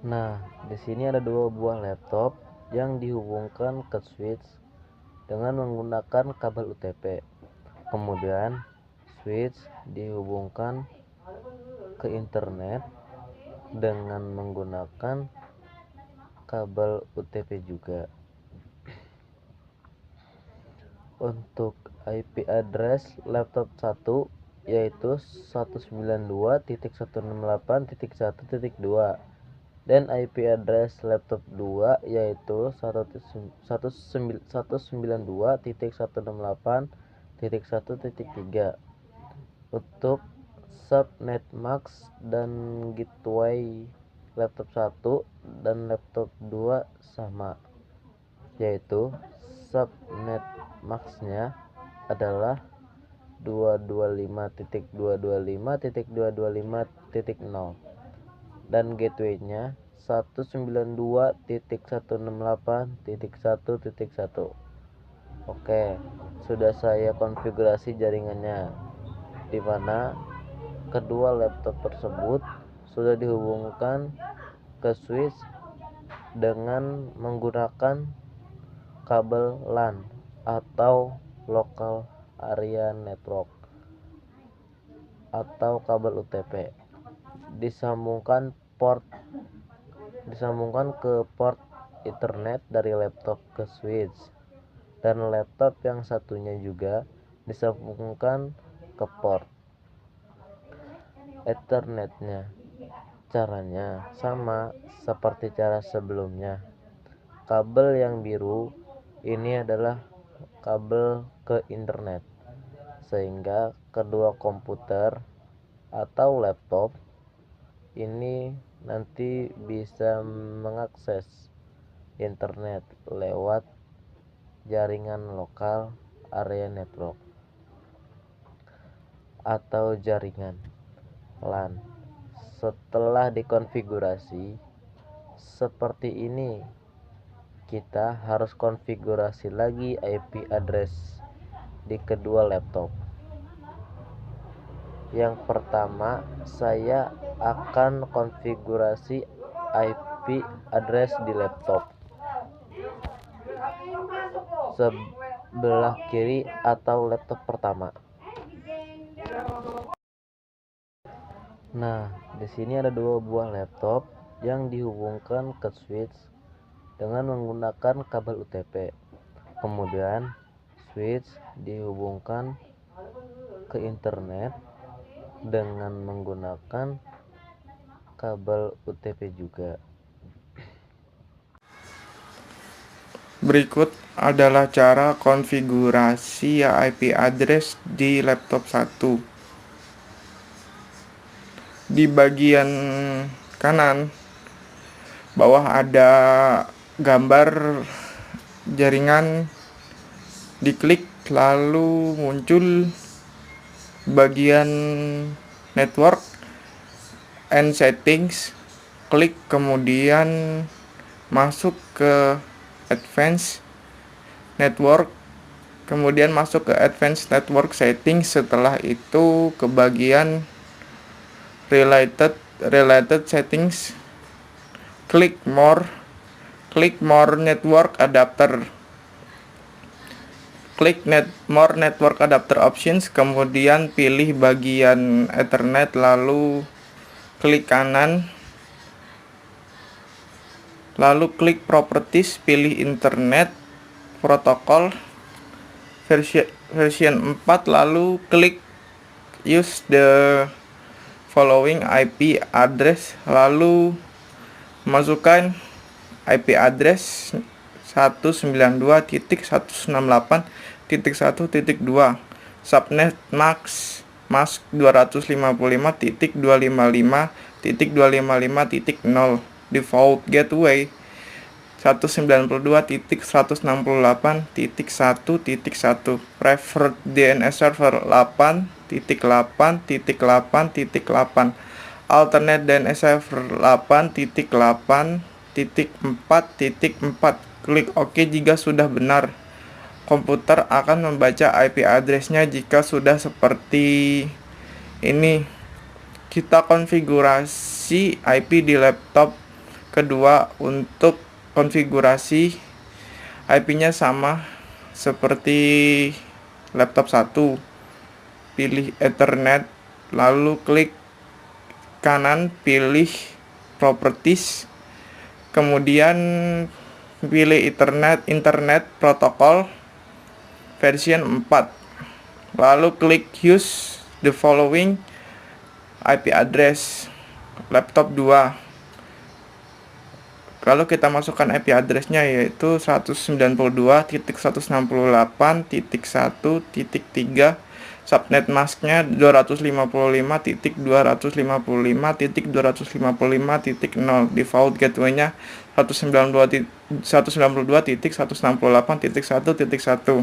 Nah, di sini ada dua buah laptop yang dihubungkan ke switch dengan menggunakan kabel UTP. Kemudian switch dihubungkan ke internet dengan menggunakan kabel UTP juga. Untuk IP address laptop 1 yaitu 192.168.1.2 dan IP address laptop 2 yaitu 192.168.1.3. Untuk subnet max dan gateway laptop 1 dan laptop 2 sama, yaitu subnet max-nya adalah 225.225.225.0 dan gateway-nya 192.168.1.1. Oke, sudah saya konfigurasi jaringannya, di mana kedua laptop tersebut sudah dihubungkan ke switch dengan menggunakan kabel LAN atau local area network atau kabel UTP, disambungkan ke port Ethernet dari laptop ke switch, dan laptop yang satunya juga disambungkan ke port Ethernetnya. Caranya sama seperti cara sebelumnya. Kabel yang biru ini adalah kabel ke internet, sehingga kedua komputer atau laptop ini nanti bisa mengakses internet lewat jaringan lokal area network atau jaringan LAN. Setelah dikonfigurasi seperti ini, kita harus konfigurasi lagi IP address di kedua laptop. Yang pertama, saya akan konfigurasi IP address di laptop sebelah kiri atau laptop pertama. Nah, di sini ada dua buah laptop yang dihubungkan ke switch dengan menggunakan kabel UTP. Kemudian switch dihubungkan ke internet dengan menggunakan kabel UTP juga. Berikut adalah cara konfigurasi IP address di laptop 1. Di bagian kanan bawah ada gambar jaringan, diklik lalu muncul bagian network and settings, klik kemudian masuk ke advanced network, kemudian masuk ke advanced network settings. Setelah itu ke bagian related settings, klik more network adapter, klik more network adapter options, kemudian pilih bagian Ethernet, lalu klik kanan, lalu klik properties, pilih internet protokol version 4, lalu klik use the following IP address, lalu masukkan IP address 192.168.1.2, subnet mask 255.255.255.0, default gateway 192.168.1.1, preferred DNS server 8.8.8.8, alternate DNS server 8.8.4.4. Klik OK jika sudah benar. Komputer akan membaca IP address-nya jika sudah seperti ini. Kita konfigurasi IP di laptop kedua. Untuk konfigurasi IP-nya sama seperti laptop 1. Pilih Ethernet, lalu klik kanan, pilih Properties, kemudian pilih Internet Protocol version 4, lalu klik Use the following IP address laptop 2. Kalau kita masukkan IP address-nya yaitu 192.168.1.3, subnet mask-nya 255.255.255.0, default gateway-nya 192.168.1.1,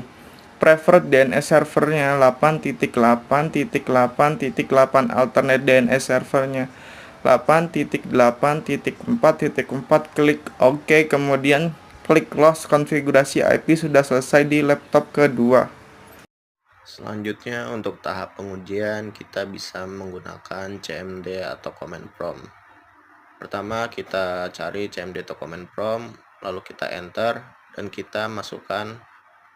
preferred DNS servernya 8.8.8.8, alternate DNS servernya 8.8.4.4. Klik OK, kemudian klik close. Konfigurasi IP sudah selesai di laptop kedua. Selanjutnya untuk tahap pengujian kita bisa menggunakan CMD atau command prompt. Pertama kita cari CMD atau command prompt, lalu kita enter dan kita masukkan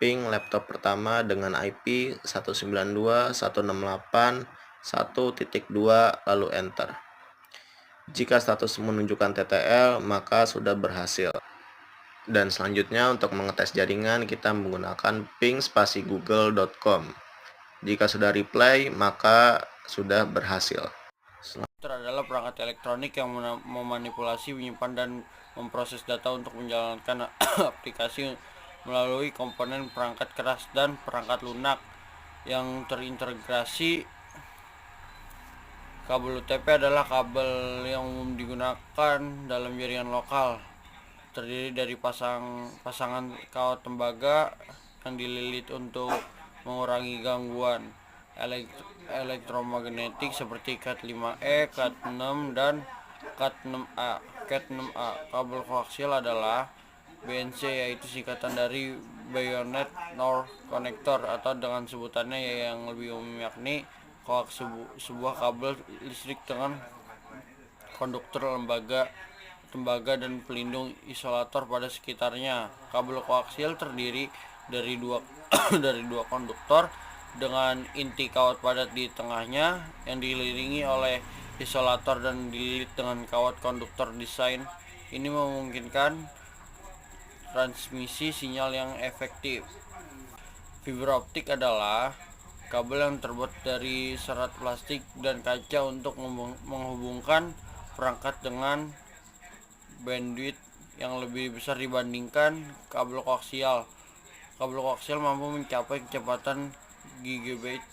ping laptop pertama dengan IP 192.168.1.2 lalu enter. Jika status menunjukkan TTL maka sudah berhasil. Dan selanjutnya untuk mengetes jaringan kita menggunakan ping spasi google.com. Jika sudah reply maka sudah berhasil. Komputer adalah perangkat elektronik yang memanipulasi, menyimpan, dan memproses data untuk menjalankan aplikasi melalui komponen perangkat keras dan perangkat lunak yang terintegrasi. Kabel UTP adalah kabel yang umum digunakan dalam jaringan lokal. Terdiri dari pasangan kawat tembaga yang dililit untuk mengurangi gangguan elektromagnetik seperti Cat5e, Cat6, dan Cat6a. Cat6a. Kabel koaksial adalah BNC, yaitu singkatan dari Bayonet North Connector, atau dengan sebutannya yang lebih umum yakni koax, sebuah kabel listrik dengan konduktor, tembaga dan pelindung isolator pada sekitarnya. Kabel koaksial terdiri dari dua dari dua konduktor dengan inti kawat padat di tengahnya yang dikelilingi oleh isolator dan dililit dengan kawat konduktor. Desain ini memungkinkan transmisi sinyal yang efektif. Fiber optik adalah kabel yang terbuat dari serat plastik dan kaca untuk menghubungkan perangkat dengan bandwidth yang lebih besar dibandingkan kabel koaksial. Kabel koaksial mampu mencapai kecepatan gigabyte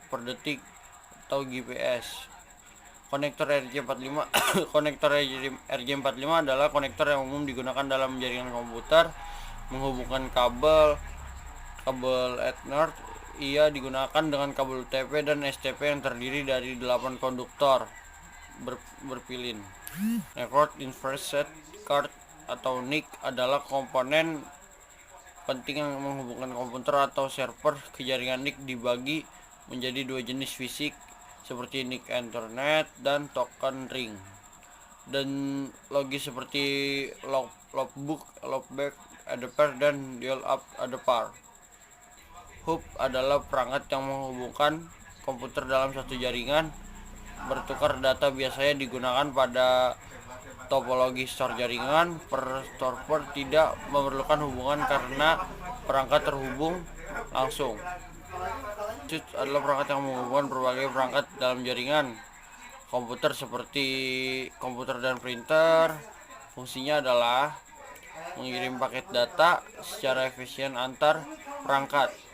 per detik atau GPS. Konektor RJ45 konektor RJ45 adalah konektor yang umum digunakan dalam jaringan komputer menghubungkan kabel Ethernet. Ia digunakan dengan kabel UTP dan STP yang terdiri dari 8 konduktor berpilin. Network Interface Card atau NIC adalah komponen penting yang menghubungkan komputer atau server ke jaringan. NIC dibagi menjadi dua jenis fisik seperti NIC Ethernet dan token ring, dan logis seperti loopback adapter dan dial-up adapter. Hub adalah perangkat yang menghubungkan komputer dalam satu jaringan. Bertukar data biasanya digunakan pada topologi store jaringan. Per server tidak memerlukan hubungan karena perangkat terhubung langsung. Switch adalah perangkat yang menghubungkan berbagai perangkat dalam jaringan komputer seperti komputer dan printer. Fungsinya adalah mengirim paket data secara efisien antar perangkat.